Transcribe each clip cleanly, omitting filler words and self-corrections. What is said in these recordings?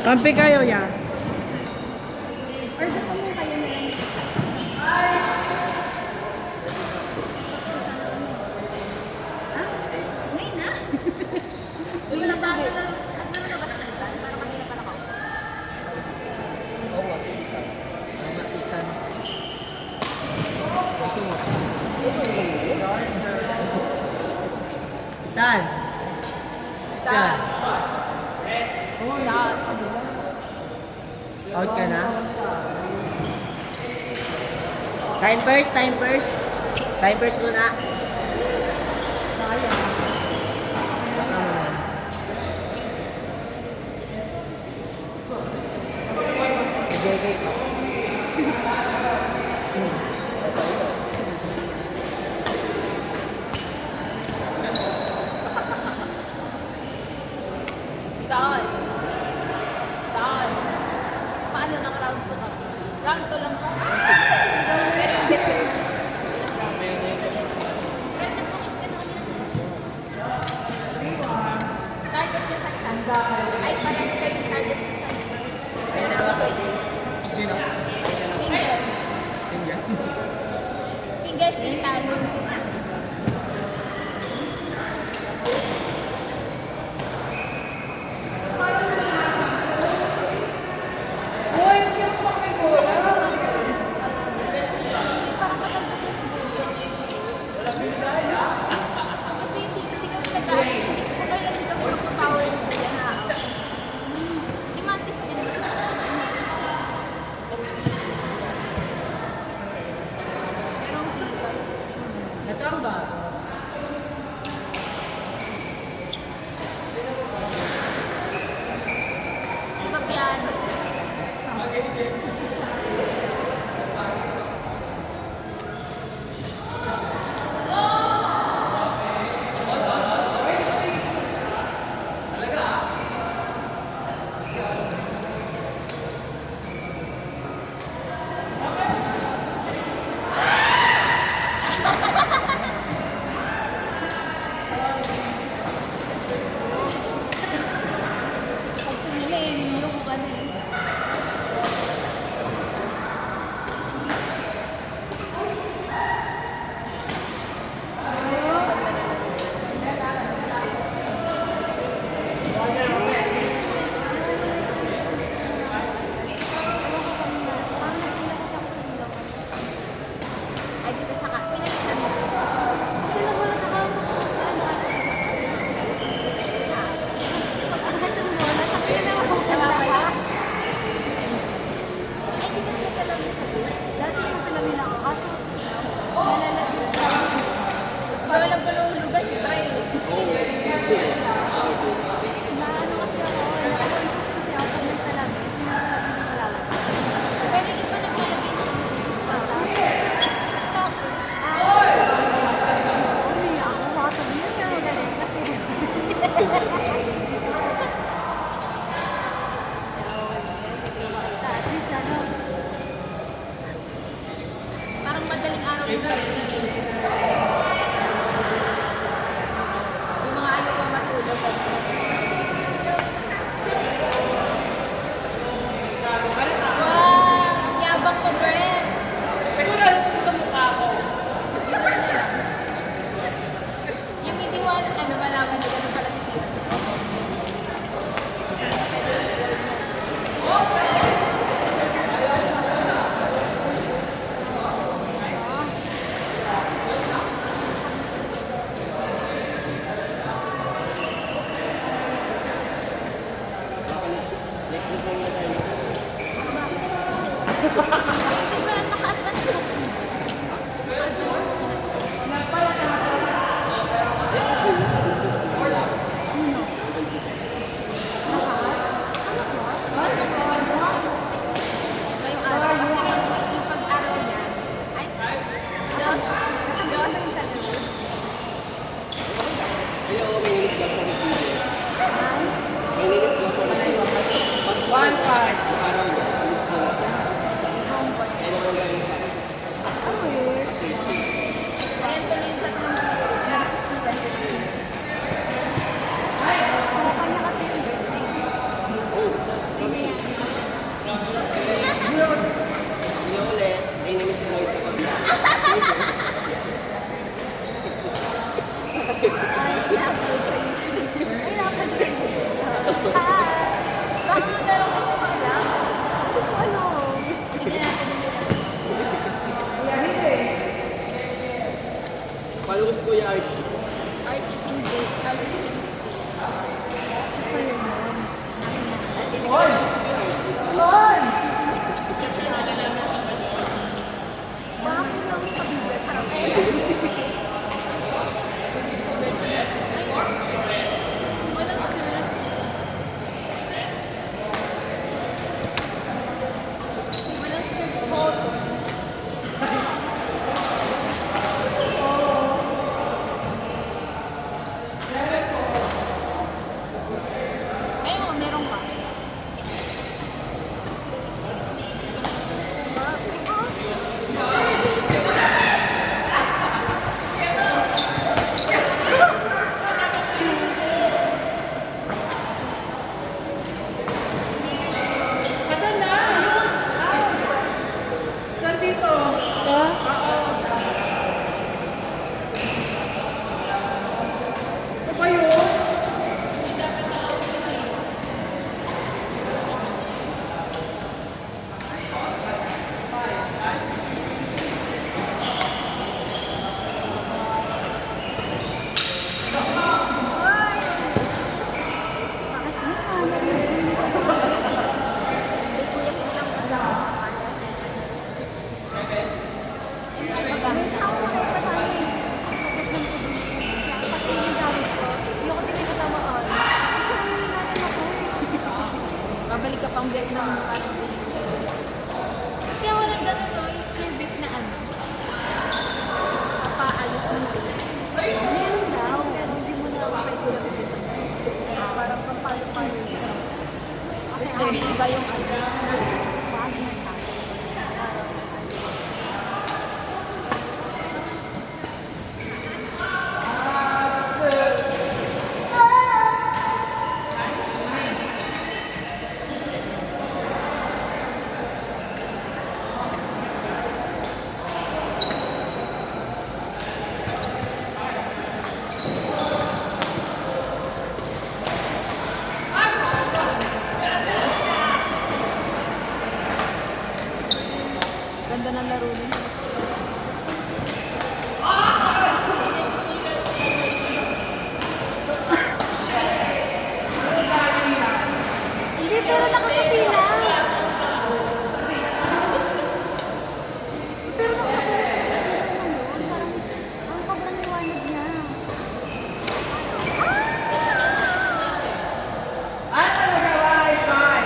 Kampi kayo, ya. Or gusto mo kayo na lang. Ha? Ngayon na? Yung naglaro na ba sa kalitan? Para kanina pa nakaupo. Oo nga, sige ka. Tama, ikan. Gusto mo? Itan! Saan? Saan? Out ka na? Time first, time first. Time first muna. Baka naman. Okay. Saan? Saan? Paano nang round 2 ka? Round 2 lang ba? Pero yung deserve. Pero nag-focus ka na kanina. Target ka sa chan. Ay, parang kayo yung target sa chan. Ay, dalawa to. Sino? Finger. Finger? Finger si Ethan. Hindi, parang matapos na yung bola. Kasi hindi kami nag-aaral. Hindi ko kayo kasi kami magpa-power ng bola na. Di mantis din ba? Pero hindi ba? Ito ang ba? Di ba piano? Pag tumili, niyo ko ka na eh. Oo, ganda naman. Parang sila kasi ako sa ilaw. Ay, dito sa pinalitan mo. Kasi nagulat ako. Ang ganda ng bola. Sabi na naman ako. Nawawala. Ay, hindi ka sa salamin sa gate. Dati yung salamin ako. Kaso, nalalaglag sa akin. Bawal ang gulong-lugan si Brian. Naano kasi ako. Nakakonfuse kasi ako pag may salamin. Hindi na talaga yung malalaglag. Pero iba naglalagay sa Bata. TikTok. Hindi ako. Baka sabihin niya magaling kasi. Hindi ko makita. At least ano. Parang madaling araw yung pag-ibig. Yung mga ayaw kong matulog. Wow! Ang yabang ko, Brent! Teka na, sa mukha ko. Yun na lang. Yung hindi malaman na gano'n pala titira. Pwede yung gawin niya. Next week lang na tayo. Ay, di ba naka-advance na po niya? Naka-advance na po. Ba't nagkawin mo kayo? Iba yung araw. Kasi pag may ipag-araw niya, ay, dos, Kasi dos, ba yung talaga? Ayaw, may inis lang sa Pilipinas. May inis lang sa Pilipinas. Pag One part. araw niya, wala. Ano ang gagawin sa akin? Ang weird. Tasty. ayan tuloy yung tatlong nakikita niya. Pero kanya kasi yung birthday. Oh, Hindi Bakit lang sa bibig? Sarap. Walang search. Walang search photo. Ayun, meron pa. Asan na? Saan dito? Ito? Ito ba yun? Sakit mo. Hindi, kuya, kinilang mo lang ang mga eh, may magamit na ako. Babalik ka pang Vietnam mo para deliver. Kaya walang ganun, no? Yung service na ano. Papaayos ng tape. Nag-iiba yung ano. Ganda ng laro din. Hindi, pero nakakasila. Pero nakakasila naman. Parang ang sobrang liwanag niya. Ay, talaga Wi-Fi!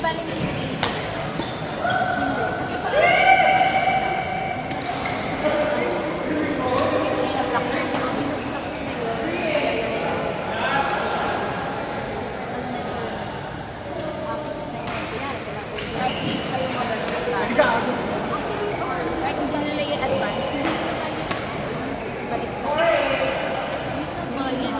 bali nilibigay mo. Hindi na block na. Kahit di kayo mag-advance. Kahit hindi nila yung advance. Balik na. Mga yan.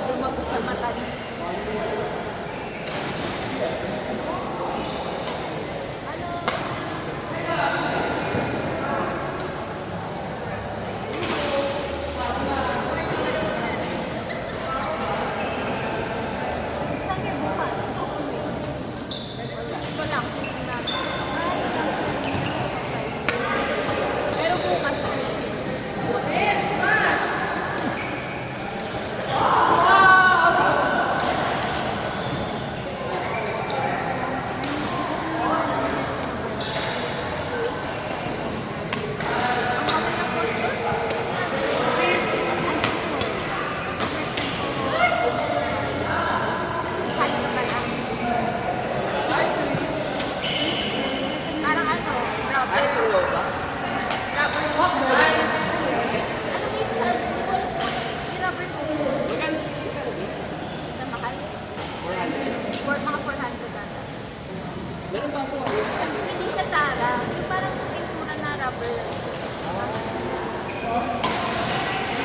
Lumagos sa mata niya. Saan kayo bukas? Wala. Ito lang. Tingin na. Pero bukas kanina. Kali ka pala. Parang ano, rubber. Ano sa Lola? Rubber yung shoulder. Alam mo yung sa ano, hindi ko alam kung ano, yung rubber mo. Magkano? Na mahal. 400. Mga 400 ata. Meron ba ako ano sa akin? Hindi siya tara. Yung parang pintura na rubber.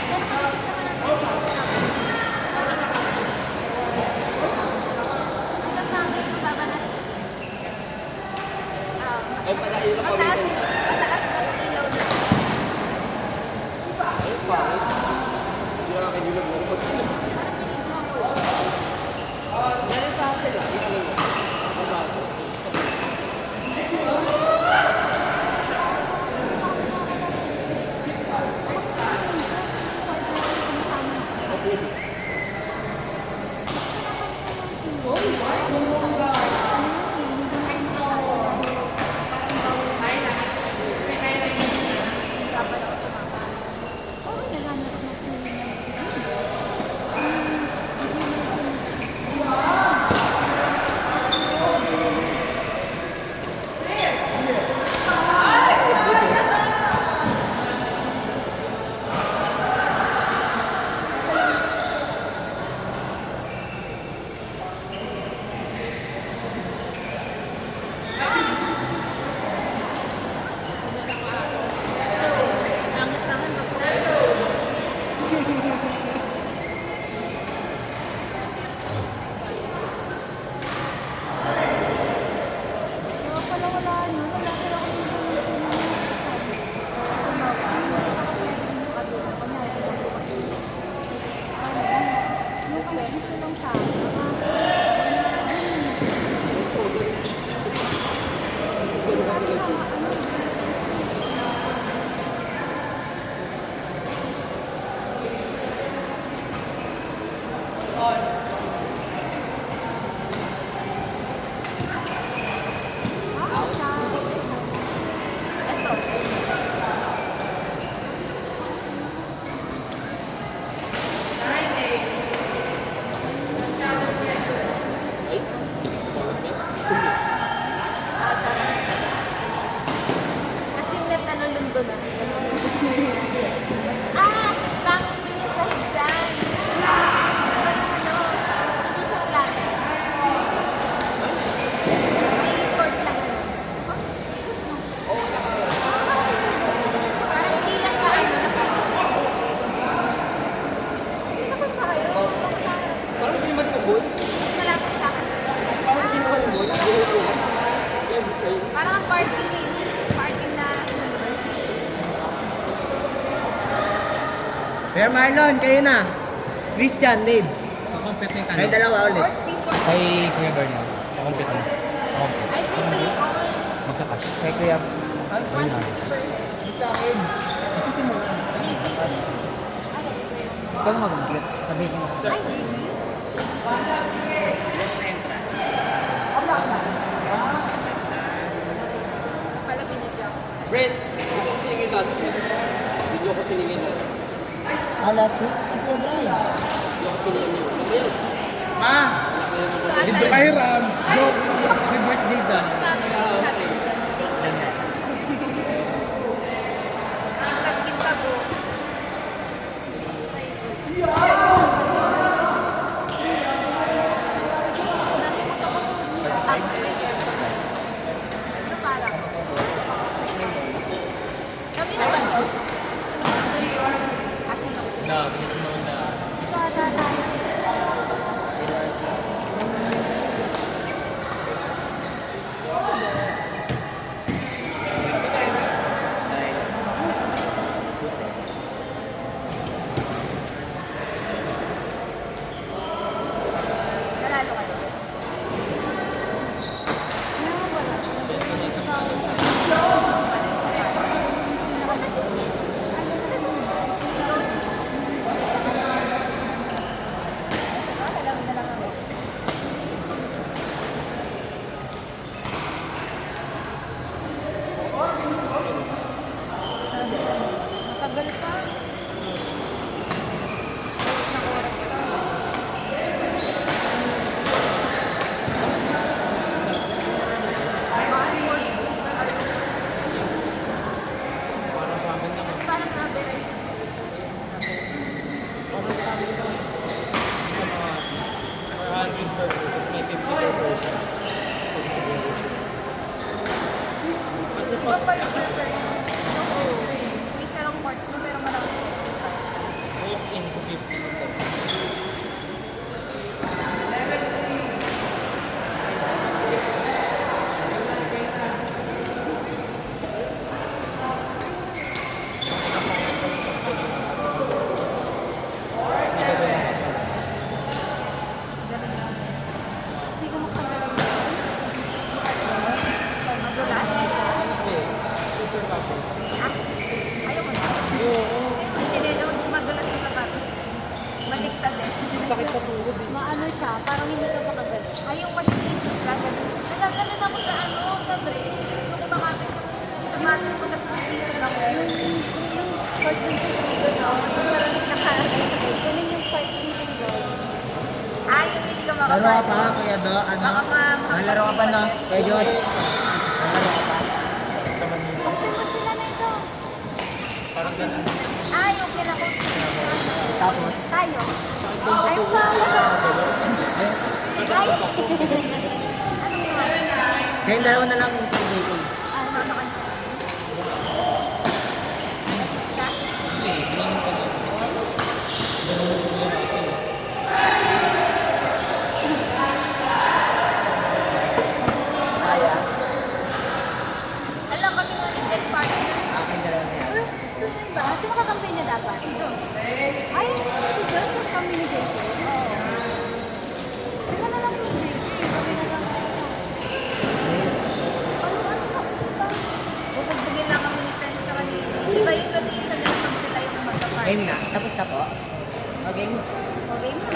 Pero matikip naman ang hindi ko rubber. Matikip naman. Hanggang hanggang mababa na sili. Ay, palayo na Mataas, kami. mataas pa itong ilaw na. Ay, pangit. Hindi na kakagulog ng pagkakas. Parang pinigma ko. Meron sa sila. Ito lang. Ang bago. Langit naman. Ito. Kasi net ano lundo na. Pangit din yung sa higdan. Ito yung ano, hindi siya flat. May cord na gano'n. Parang hindi lang ka ano, na pwede siya Parang hindi naman tubod. mas malapit sa akin. Parang hindi naman tubod. Yung design. Parang ang parking eh. Parking na Pero Marlon, kayo na. Christian, Dave. Compete na yung Kayo dalawa ulit. Kay Kuya Bernal. Compete na. I will play all Magkakas. Kay Kuya. 150%. Sa akin. GGTC. Ikaw nga mag-compete. Sabi ko. Ay, pala pinag-jump. Brent, hindi ko sinigin last week. Hindi ko sinigin last week. Last week, si Kuya Brian. Hindi ko pinigyan niyo. Ano ba yun? Ma! Libre pahiram. Joke. Happy birthday Dan. Saturday. Ang tagkita ko. Tagal pa. Na oras pa. Mahal mo, Para sa amin naman. at parang rubber rice. Para sa amin naman. Sa mga 400 per person, tapos may 50 per person. Kasi Di ba pa yung burger? Oo. May sarang part na pero marami. walk-in to 50 isa. Galing yun. Hindi ka makagaling. Madulas? Hindi. Super cover. Ha? Ayaw mo na. Oo. Kasi nila madulas sa sapatos. Baliktad eh. Sakit sa tuhod eh. Maano siya, parang hindi ka makagalit. Ayaw kasi gagaling. Nagagaling ako sa ano, sa brain. Gusto ko makapit yung sapatos ko kasi dito lang. Yung part dun sa shoulder, no? Parang nakalagay sa bed. Ganun yung part dito ng girl. Ah, yung hindi ka Laro ka makapal. pa, Kuya Do? Ano? Baka Laro ka pa, no? Kuya Josh? Laro ka pa? Sa Manila. Okay mo sila na ito. Parang ganun. Ah, yung kinakot. Tapos? Tayo. Sakit doon sa Ay, tuhod. pa. Ay. Ano yung mga? Kayong dalawa na lang yung pag-dating. Ah, sama ka sa Kaya? Alam kami nga ng Del Parque. Akin dalawa na yan. Sino ba? Sino makakampi niya dapat? Ito. Ay, si Josh mas kami ni JJ. Sila na lang yung JJ. Kami na lang. Bubugbugin lang kami ni Pen sa kanila. Iba yung tradition nila pag sila yung magka-party. Game na? Tapos na po? Okay mo. Okay na.